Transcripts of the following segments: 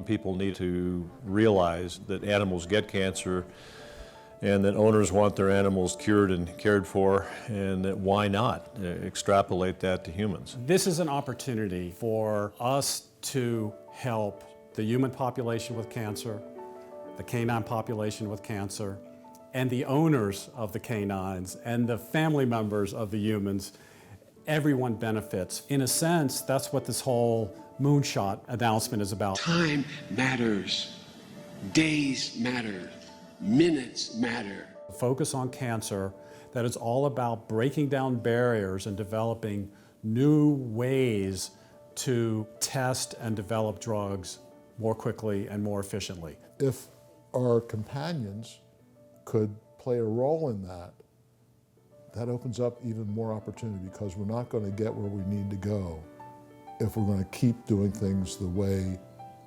People need to realize that animals get cancer and that owners want their animals cured and cared for, and that why not extrapolate that to humans. This is an opportunity for us to help the human population with cancer, the canine population with cancer, and the owners of the canines and the family members of the humans. Everyone benefits. In a sense, that's what this whole moonshot announcement is about. Time matters. Days matter. Minutes matter. Focus on cancer, that is all about breaking down barriers and developing new ways to test and develop drugs more quickly and more efficiently. If our companions could play a role in that, that opens up even more opportunity, because we're not going to get where we need to go if we're going to keep doing things the way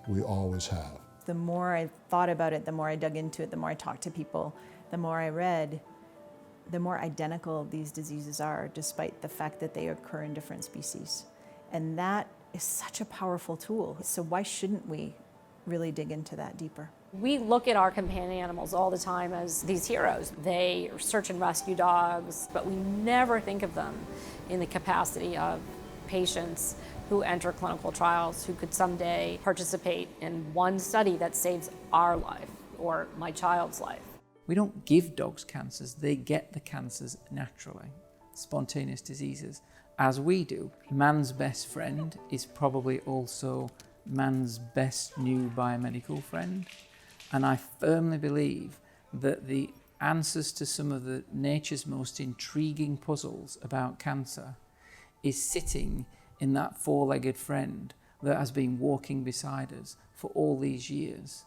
we always have. The more I thought about it, the more I dug into it, the more I talked to people, the more I read, the more identical these diseases are, despite the fact that they occur in different species. And that is such a powerful tool. So why shouldn't we really dig into that deeper? We look at our companion animals all the time as these heroes. They are search and rescue dogs, but we never think of them in the capacity of patients who enter clinical trials, who could someday participate in one study that saves our life or my child's life. We don't give dogs cancers, they get the cancers naturally, spontaneous diseases, as we do. Man's best friend is probably also man's best new biomedical friend. And I firmly believe that the answers to some of the nature's most intriguing puzzles about cancer is sitting in that four-legged friend that has been walking beside us for all these years.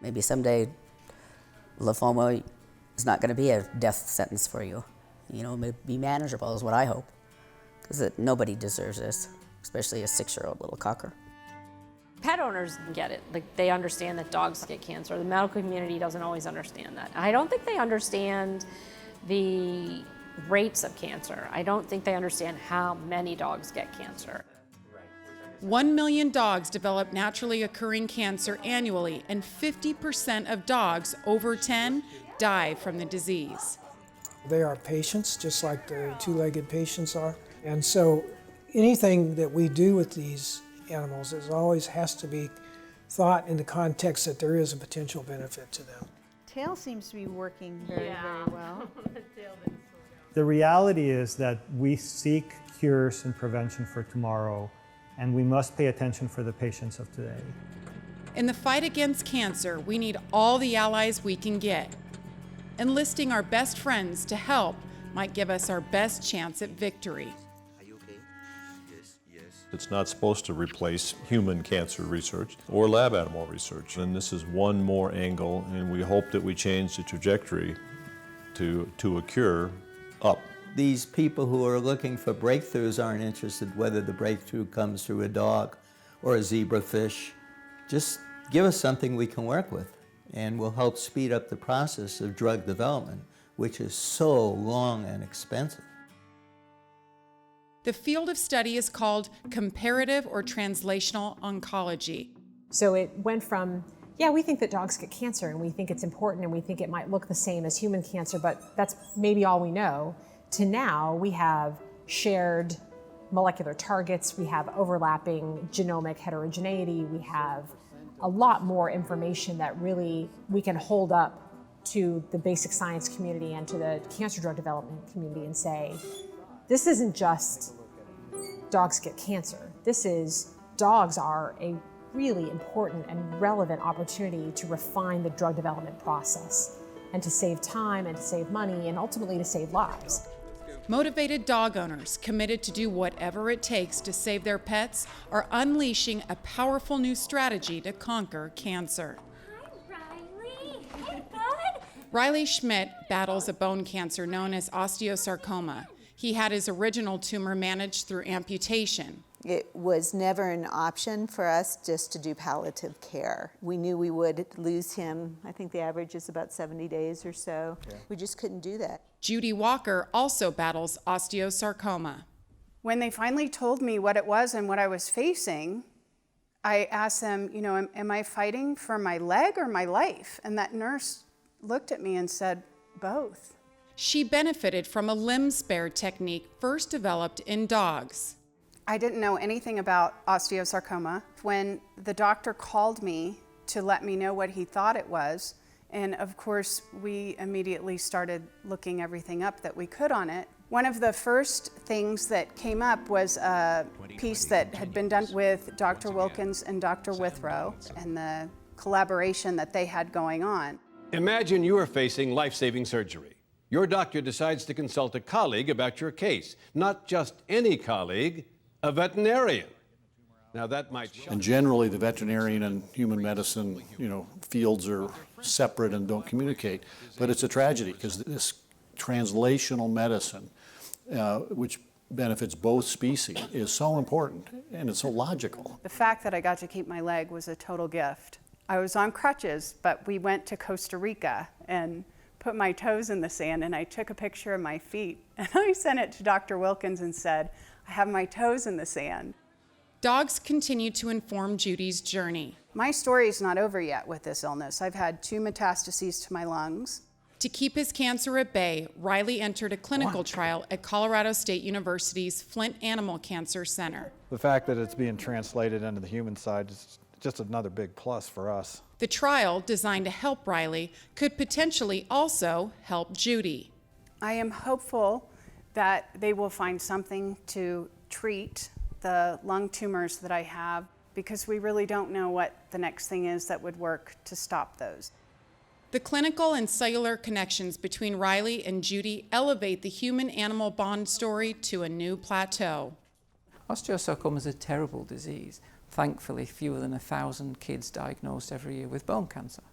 Maybe someday lymphoma is not going to be a death sentence for you. You know, it may be manageable is what I hope. Because nobody deserves this, especially a 6-year-old little cocker. Pet owners get it. Like, they understand that dogs get cancer. The medical community doesn't always understand that. I don't think they understand the rates of cancer. I don't think they understand how many dogs get cancer. 1 million dogs develop naturally occurring cancer annually, and 50% of dogs over 10 die from the disease. They are patients, just like the two-legged patients are. And so anything that we do with these animals always has to be thought in the context that there is a potential benefit to them. Tail seems to be working very well. The reality is that we seek cures and prevention for tomorrow, and we must pay attention for the patients of today. In the fight against cancer, we need all the allies we can get. Enlisting our best friends to help might give us our best chance at victory. It's not supposed to replace human cancer research or lab animal research. And this is one more angle, and we hope that we change the trajectory to a cure up. These people who are looking for breakthroughs aren't interested whether the breakthrough comes through a dog or a zebrafish. Just give us something we can work with, and we'll help speed up the process of drug development, which is so long and expensive. The field of study is called comparative or translational oncology. So it went from, yeah, we think that dogs get cancer and we think it's important and we think it might look the same as human cancer, but that's maybe all we know, to now we have shared molecular targets, we have overlapping genomic heterogeneity, we have a lot more information that really we can hold up to the basic science community and to the cancer drug development community and say, this isn't just dogs get cancer. This is dogs are a really important and relevant opportunity to refine the drug development process and to save time and to save money and ultimately to save lives. Motivated dog owners committed to do whatever it takes to save their pets are unleashing a powerful new strategy to conquer cancer. Hi, Riley. Hey, bud. Riley Schmidt battles a bone cancer known as osteosarcoma. He had his original tumor managed through amputation. It was never an option for us just to do palliative care. We knew we would lose him. I think the average is about 70 days or so. Yeah. We just couldn't do that. Judy Walker also battles osteosarcoma. When they finally told me what it was and what I was facing, I asked them, you know, am I fighting for my leg or my life? And that nurse looked at me and said, both. She benefited from a limb spare technique first developed in dogs. I didn't know anything about osteosarcoma. When the doctor called me to let me know what he thought it was, and of course we immediately started looking everything up that we could on it. One of the first things that came up was a piece that had been done with Dr. Wilkins and Dr. Withrow and the collaboration that they had going on. Imagine you are facing life-saving surgery. Your doctor decides to consult a colleague about your case. Not just any colleague, a veterinarian. Now that might shock. And generally the veterinarian and human medicine, fields are separate and don't communicate. But it's a tragedy because this translational medicine, which benefits both species, is so important and it's so logical. The fact that I got to keep my leg was a total gift. I was on crutches, but we went to Costa Rica and put my toes in the sand and I took a picture of my feet and I sent it to Dr. Wilkins and said, I have my toes in the sand. Dogs continue to inform Judy's journey. My story is not over yet with this illness. I've had 2 metastases to my lungs. To keep his cancer at bay, Riley entered a clinical trial at Colorado State University's Flint Animal Cancer Center. The fact that it's being translated into the human side is just another big plus for us. The trial, designed to help Riley, could potentially also help Judy. I am hopeful that they will find something to treat the lung tumors that I have, because we really don't know what the next thing is that would work to stop those. The clinical and cellular connections between Riley and Judy elevate the human-animal bond story to a new plateau. Osteosarcoma is a terrible disease. Thankfully, fewer than 1,000 kids diagnosed every year with bone cancer.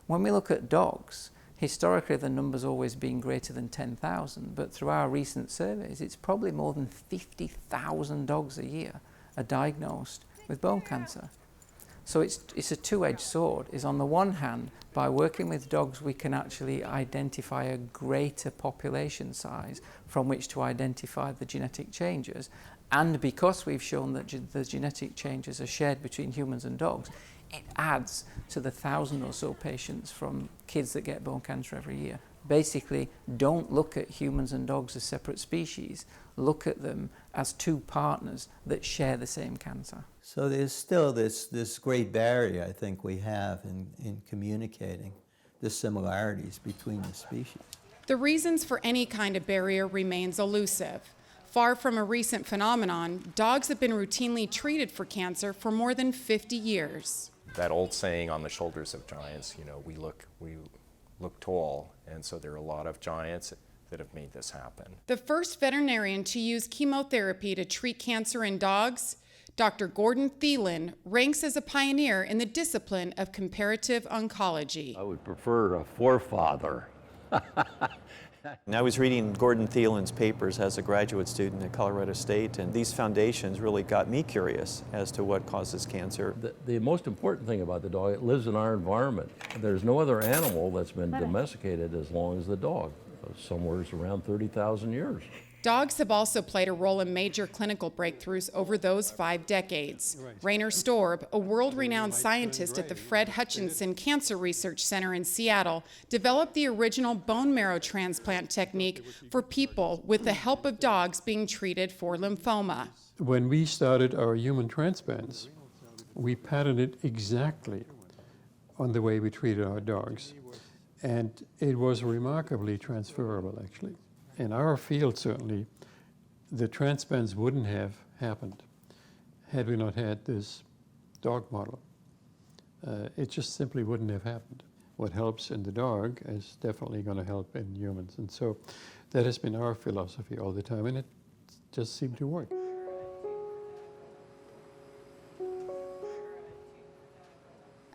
When we look at dogs, historically the number's always been greater than 10,000, but through our recent surveys, it's probably more than 50,000 dogs a year are diagnosed with bone cancer. So it's a two-edged sword. Is on the one hand, by working with dogs, we can actually identify a greater population size from which to identify the genetic changes. And because we've shown that the genetic changes are shared between humans and dogs, it adds to the 1,000 or so patients from kids that get bone cancer every year. Basically, don't look at humans and dogs as separate species. Look at them as 2 partners that share the same cancer. So there's still this great barrier, I think, we have in communicating the similarities between the species. The reasons for any kind of barrier remains elusive. Far from a recent phenomenon, dogs have been routinely treated for cancer for more than 50 years. That old saying, on the shoulders of giants, we look tall, and so there are a lot of giants that have made this happen. The first veterinarian to use chemotherapy to treat cancer in dogs, Dr. Gordon Thielen, ranks as a pioneer in the discipline of comparative oncology. I would prefer a forefather. I was reading Gordon Thielen's papers as a graduate student at Colorado State, and these foundations really got me curious as to what causes cancer. The most important thing about the dog, it lives in our environment. There's no other animal that's been domesticated as long as the dog, somewhere around 30,000 years. Dogs have also played a role in major clinical breakthroughs over those 5 decades. Rainer Storb, a world-renowned scientist at the Fred Hutchinson Cancer Research Center in Seattle, developed the original bone marrow transplant technique for people with the help of dogs being treated for lymphoma. When we started our human transplants, we patented exactly on the way we treated our dogs. And it was remarkably transferable, actually. In our field, certainly, the transplants wouldn't have happened had we not had this dog model. It just simply wouldn't have happened. What helps in the dog is definitely going to help in humans. And so that has been our philosophy all the time, and it just seemed to work.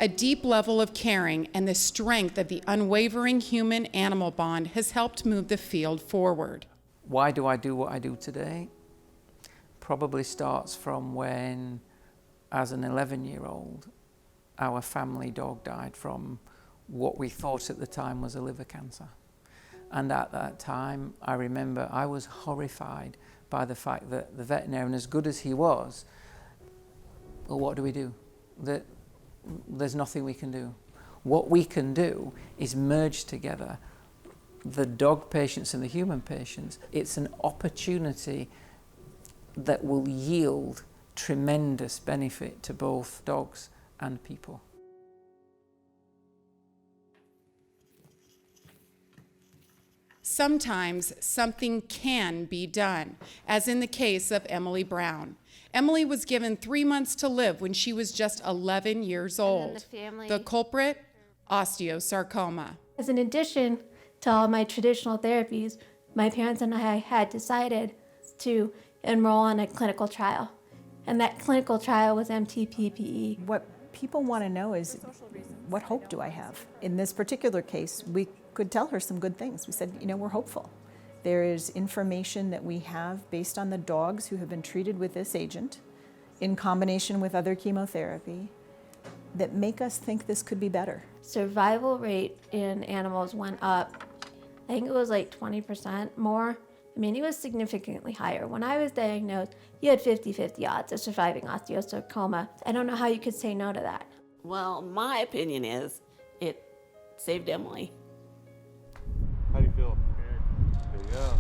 A deep level of caring and the strength of the unwavering human-animal bond has helped move the field forward. Why do I do what I do today? probably starts from when, as an 11-year-old, our family dog died from what we thought at the time was a liver cancer. And at that time, I remember I was horrified by the fact that the veterinarian, as good as he was, well, what do we do? There's nothing we can do. What we can do is merge together the dog patients and the human patients. It's an opportunity that will yield tremendous benefit to both dogs and people. Sometimes something can be done, as in the case of Emily Brown. Emily was given 3 months to live when she was just 11 years old. The culprit, osteosarcoma. As an addition to all my traditional therapies, my parents and I had decided to enroll in a clinical trial. And that clinical trial was MTPPE. What people want to know is, what hope do I have? In this particular case, we could tell her some good things. We said, we're hopeful. There is information that we have based on the dogs who have been treated with this agent in combination with other chemotherapy that make us think this could be better. Survival rate in animals went up. I think it was like 20% more. I mean, it was significantly higher. When I was diagnosed, you had 50-50 odds of surviving osteosarcoma. I don't know how you could say no to that. Well, my opinion is it saved Emily. How do you feel? There you go.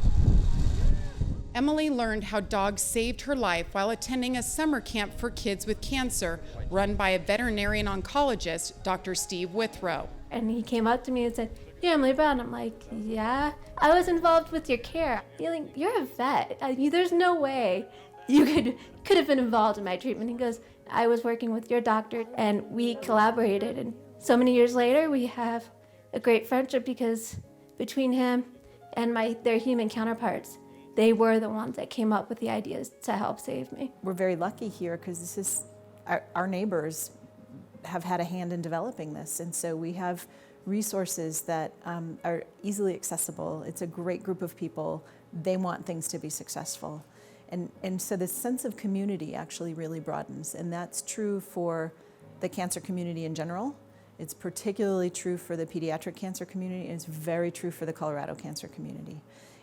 Emily learned how dogs saved her life while attending a summer camp for kids with cancer run by a veterinarian oncologist, Dr. Steve Withrow. And he came up to me and said, "You're Emily Brown." I'm like, "Yeah, I was involved with your care." You're a vet. There's no way you could have been involved in my treatment. He goes, "I was working with your doctor and we collaborated. And so many years later, we have a great friendship because between him and their human counterparts, they were the ones that came up with the ideas to help save me." We're very lucky here because this is our neighbors have had a hand in developing this, and so we have resources that are easily accessible. It's a great group of people. They want things to be successful, and so the sense of community actually really broadens, and that's true for the cancer community in general. It's particularly true for the pediatric cancer community, and it's very true for the Colorado cancer community.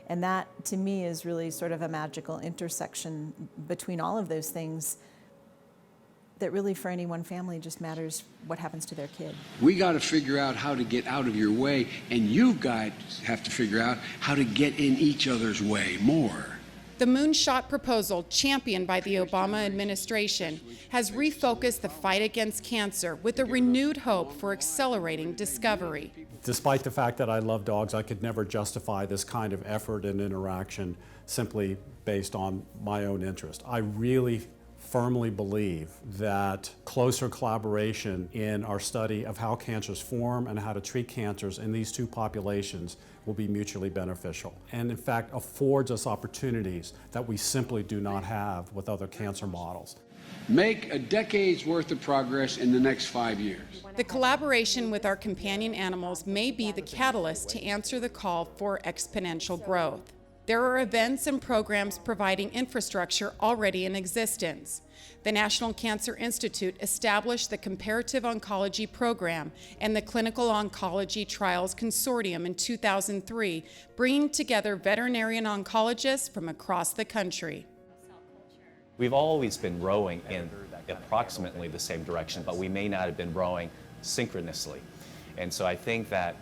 And that, to me, is really sort of a magical intersection between all of those things that really, for any one family, just matters what happens to their kid. We got to figure out how to get out of your way, and you guys have to figure out how to get in each other's way more. The moonshot proposal, championed by the Obama administration, has refocused the fight against cancer with a renewed hope for accelerating discovery. Despite the fact that I love dogs, I could never justify this kind of effort and interaction simply based on my own interest. I really firmly believe that closer collaboration in our study of how cancers form and how to treat cancers in these two populations will be mutually beneficial, and in fact affords us opportunities that we simply do not have with other cancer models. Make a decade's worth of progress in the next 5 years. The collaboration with our companion animals may be the catalyst to answer the call for exponential growth. There are events and programs providing infrastructure already in existence. The National Cancer Institute established the Comparative Oncology Program and the Clinical Oncology Trials Consortium in 2003, bringing together veterinarian oncologists from across the country. We've always been rowing in approximately the same direction, but we may not have been rowing synchronously. And so I think that,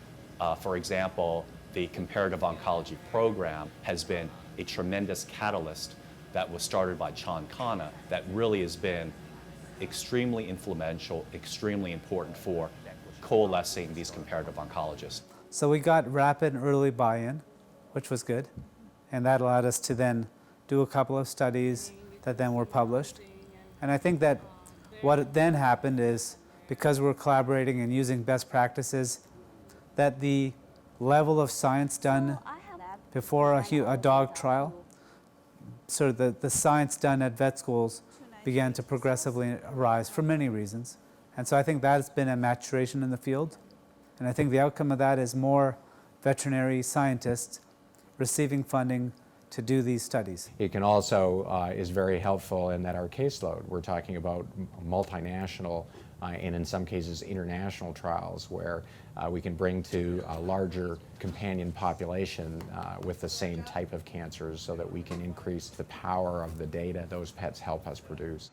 for example, the Comparative Oncology Program has been a tremendous catalyst that was started by Chan Khanna that really has been extremely influential, extremely important for coalescing these comparative oncologists. So we got rapid early buy-in, which was good, and that allowed us to then do a couple of studies that then were published. And I think that what then happened is, because we're collaborating and using best practices, that the level of science done before a dog trial, sort of the science done at vet schools began to progressively rise for many reasons. And so I think that's been a maturation in the field. And I think the outcome of that is more veterinary scientists receiving funding to do these studies. It can also is very helpful in that our caseload, we're talking about multinational and in some cases international trials where we can bring to a larger companion population with the same type of cancers so that we can increase the power of the data those pets help us produce.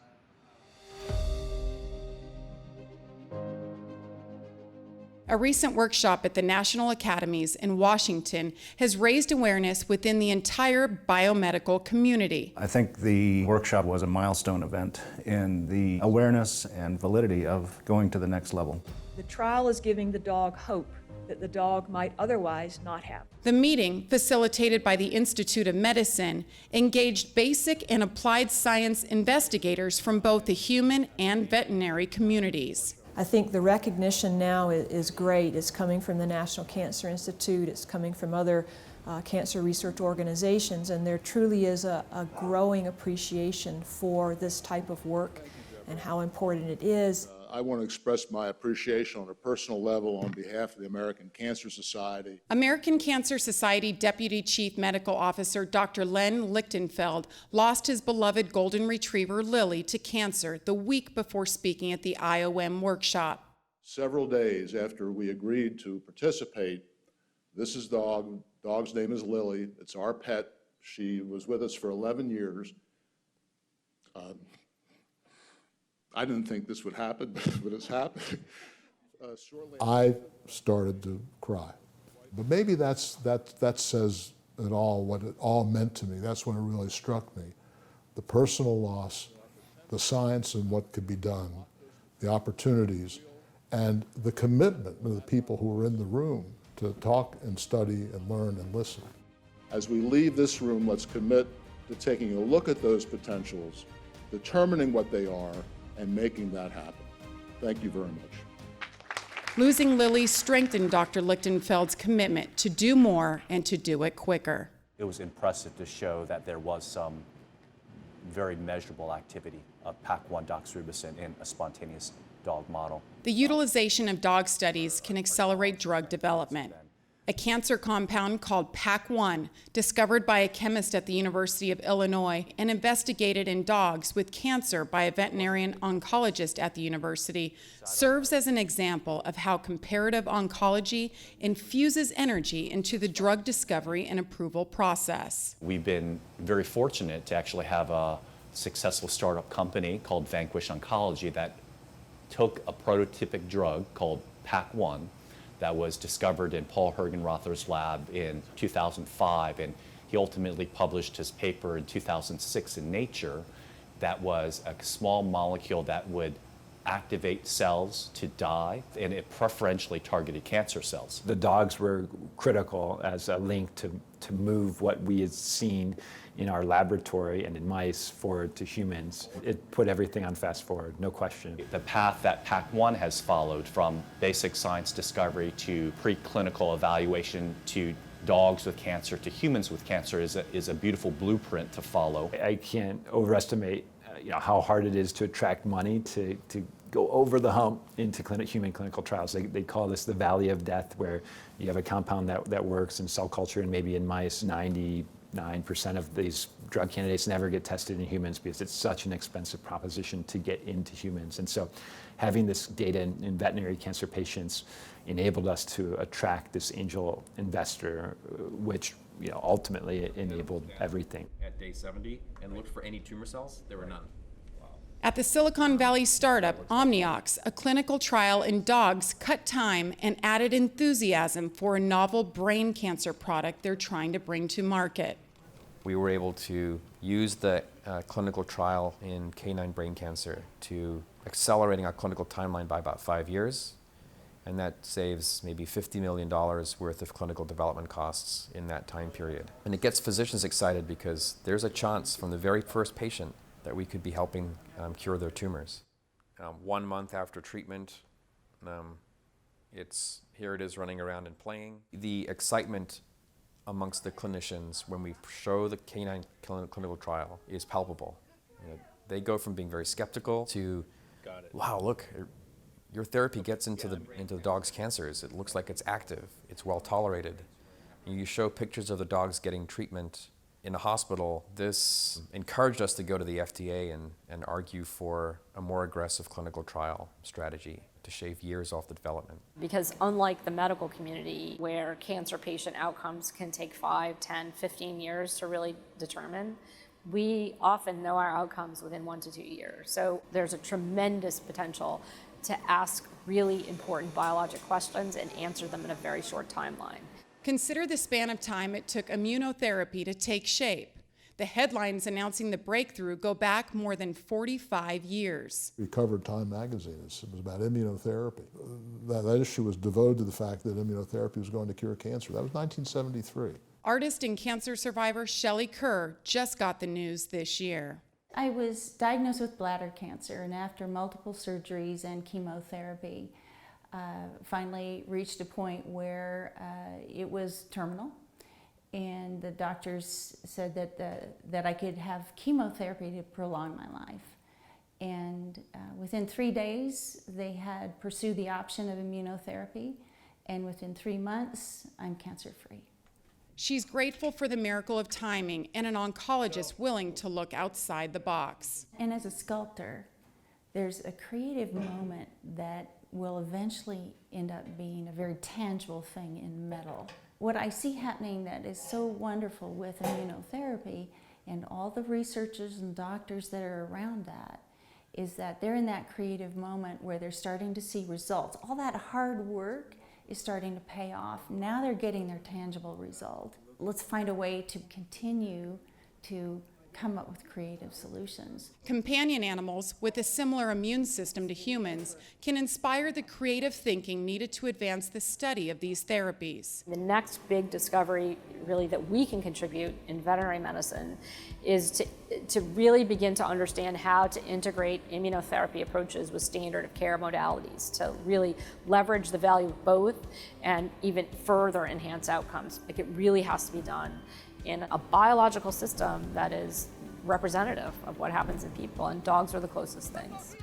A recent workshop at the National Academies in Washington has raised awareness within the entire biomedical community. I think the workshop was a milestone event in the awareness and validity of going to the next level. The trial is giving the dog hope that the dog might otherwise not have. The meeting, facilitated by the Institute of Medicine, engaged basic and applied science investigators from both the human and veterinary communities. I think the recognition now is great. It's coming from the National Cancer Institute, it's coming from other cancer research organizations, and there truly is a growing appreciation for this type of work and how important it is. I want to express my appreciation on a personal level on behalf of the American Cancer Society. American Cancer Society Deputy Chief Medical Officer Dr. Len Lichtenfeld lost his beloved golden retriever Lily to cancer the week before speaking at the IOM workshop. Several days after we agreed to participate, this is dog's name is Lily. It's our pet. She was with us for 11 years. I didn't think this would happen, but it's happening. I started to cry. But maybe that says it all, what it all meant to me. That's when it really struck me. The personal loss, the science and what could be done, the opportunities, and the commitment of the people who were in the room to talk and study and learn and listen. As we leave this room, let's commit to taking a look at those potentials, determining what they are, and making that happen. Thank you very much. Losing Lily strengthened Dr. Lichtenfeld's commitment to do more and to do it quicker. It was impressive to show that there was some very measurable activity of PAC1 doxorubicin in a spontaneous dog model. The utilization of dog studies can accelerate drug development. A cancer compound called PAC1, discovered by a chemist at the University of Illinois and investigated in dogs with cancer by a veterinarian oncologist at the university, serves as an example of how comparative oncology infuses energy into the drug discovery and approval process. We've been very fortunate to actually have a successful startup company called Vanquish Oncology that took a prototypic drug called PAC1 that was discovered in Paul Hergenrother's lab in 2005, and he ultimately published his paper in 2006 in Nature. That was a small molecule that would activate cells to die, and it preferentially targeted cancer cells. The dogs were critical as a link to move what we had seen in our laboratory and in mice forward to humans. It put everything on fast forward, no question. The path that PAC1 has followed from basic science discovery to preclinical evaluation to dogs with cancer to humans with cancer is a beautiful blueprint to follow. I can't overestimate how hard it is to attract money to go over the hump into human clinical trials. They call this the valley of death, where you have a compound that works in cell culture and maybe in mice. 99% of these drug candidates never get tested in humans because it's such an expensive proposition to get into humans. And so having this data in veterinary cancer patients enabled us to attract this angel investor, which ultimately enabled everything. At day 70 and looked for any tumor cells, there were none. At the Silicon Valley startup Omniox, a clinical trial in dogs cut time and added enthusiasm for a novel brain cancer product they're trying to bring to market. We were able to use the clinical trial in canine brain cancer to accelerating our clinical timeline by about 5 years, and that saves maybe $50 million worth of clinical development costs in that time period. And it gets physicians excited because there's a chance from the very first patient that we could be helping cure their tumors. 1 month after treatment, here it is running around and playing. The excitement amongst the clinicians when we show the canine clinical trial is palpable. They go from being very skeptical to, wow, look, your therapy gets into the dog's cancers. It looks like it's active, it's well tolerated. You show pictures of the dogs getting treatment, In a hospital, this encouraged us to go to the FDA and argue for a more aggressive clinical trial strategy to shave years off the development. Because unlike the medical community, where cancer patient outcomes can take 5, 10, 15 years to really determine, we often know our outcomes within 1 to 2 years. So there's a tremendous potential to ask really important biologic questions and answer them in a very short timeline. Consider the span of time it took immunotherapy to take shape. The headlines announcing the breakthrough go back more than 45 years. We covered Time magazine. It was about immunotherapy. That issue was devoted to the fact that immunotherapy was going to cure cancer. That was 1973. Artist and cancer survivor Shelley Kerr just got the news this year. I was diagnosed with bladder cancer, and after multiple surgeries and chemotherapy, finally reached a point where it was terminal, and the doctors said that I could have chemotherapy to prolong my life. And within 3 days, they had pursued the option of immunotherapy, and within 3 months, I'm cancer-free. She's grateful for the miracle of timing and an oncologist willing to look outside the box. And as a sculptor, there's a creative moment that will eventually end up being a very tangible thing in metal. What I see happening that is so wonderful with immunotherapy and all the researchers and doctors that are around that is that they're in that creative moment where they're starting to see results. All that hard work is starting to pay off. Now they're getting their tangible result. Let's find a way to continue to come up with creative solutions. Companion animals with a similar immune system to humans can inspire the creative thinking needed to advance the study of these therapies. The next big discovery really that we can contribute in veterinary medicine is to really begin to understand how to integrate immunotherapy approaches with standard of care modalities to really leverage the value of both and even further enhance outcomes. Like, it really has to be done in a biological system that is representative of what happens in people, and dogs are the closest things.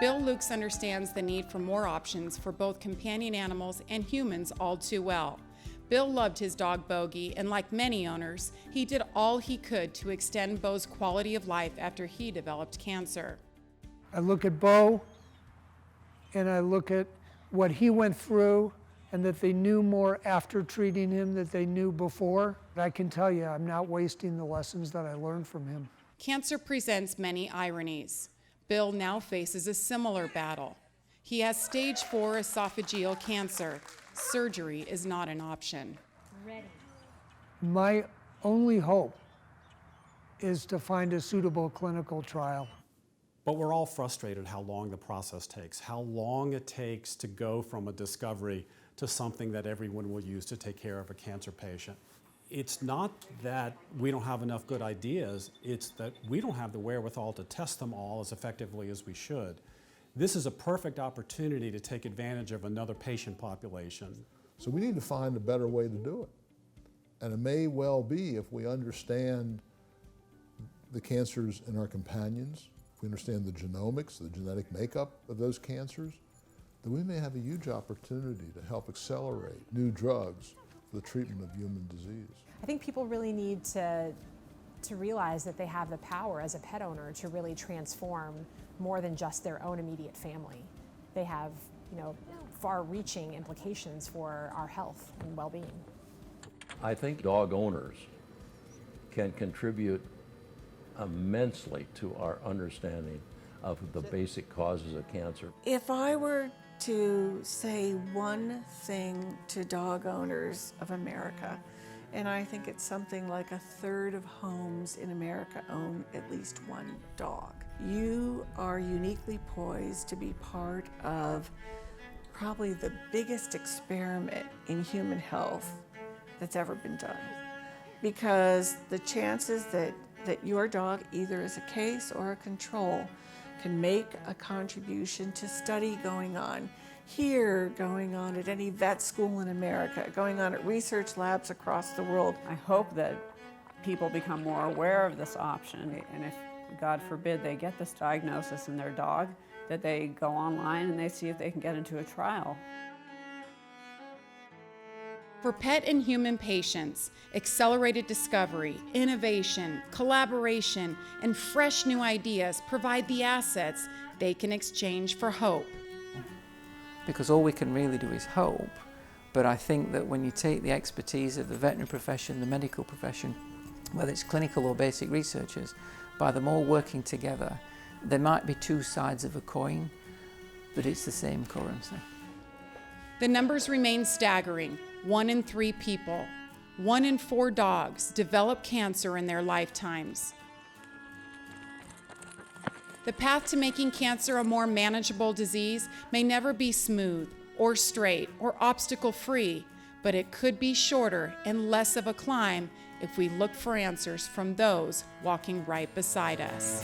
Bill Lukes understands the need for more options for both companion animals and humans all too well. Bill loved his dog Bogey, and like many owners, he did all he could to extend Bo's quality of life after he developed cancer. I look at Bo, and I look at what he went through, and that they knew more after treating him than they knew before. I can tell you, I'm not wasting the lessons that I learned from him. Cancer presents many ironies. Bill now faces a similar battle. He has stage 4 esophageal cancer. Surgery is not an option. My only hope is to find a suitable clinical trial. But we're all frustrated how long the process takes, how long it takes to go from a discovery to something that everyone will use to take care of a cancer patient. It's not that we don't have enough good ideas, it's that we don't have the wherewithal to test them all as effectively as we should. This is a perfect opportunity to take advantage of another patient population. So we need to find a better way to do it. And it may well be, if we understand the cancers in our companions, if we understand the genomics, the genetic makeup of those cancers, then we may have a huge opportunity to help accelerate new drugs for the treatment of human disease. I think people really need to realize that they have the power as a pet owner to really transform more than just their own immediate family. They have, far-reaching implications for our health and well-being. I think dog owners can contribute immensely to our understanding of the basic causes of cancer. If I were to say one thing to dog owners of America, and I think it's something like 1/3 of homes in America own at least one dog. You are uniquely poised to be part of probably the biggest experiment in human health that's ever been done. Because the chances that your dog, either as a case or a control, can make a contribution to study going on here, going on at any vet school in America, going on at research labs across the world. I hope that people become more aware of this option, and if, God forbid, they get this diagnosis in their dog, that they go online and they see if they can get into a trial. For pet and human patients, accelerated discovery, innovation, collaboration, and fresh new ideas provide the assets they can exchange for hope. Because all we can really do is hope, but I think that when you take the expertise of the veterinary profession, the medical profession, whether it's clinical or basic researchers, by them all working together, there might be two sides of a coin, but it's the same currency. The numbers remain staggering. 1 in 3 people, 1 in 4 dogs develop cancer in their lifetimes. The path to making cancer a more manageable disease may never be smooth or straight or obstacle-free, but it could be shorter and less of a climb if we look for answers from those walking right beside us.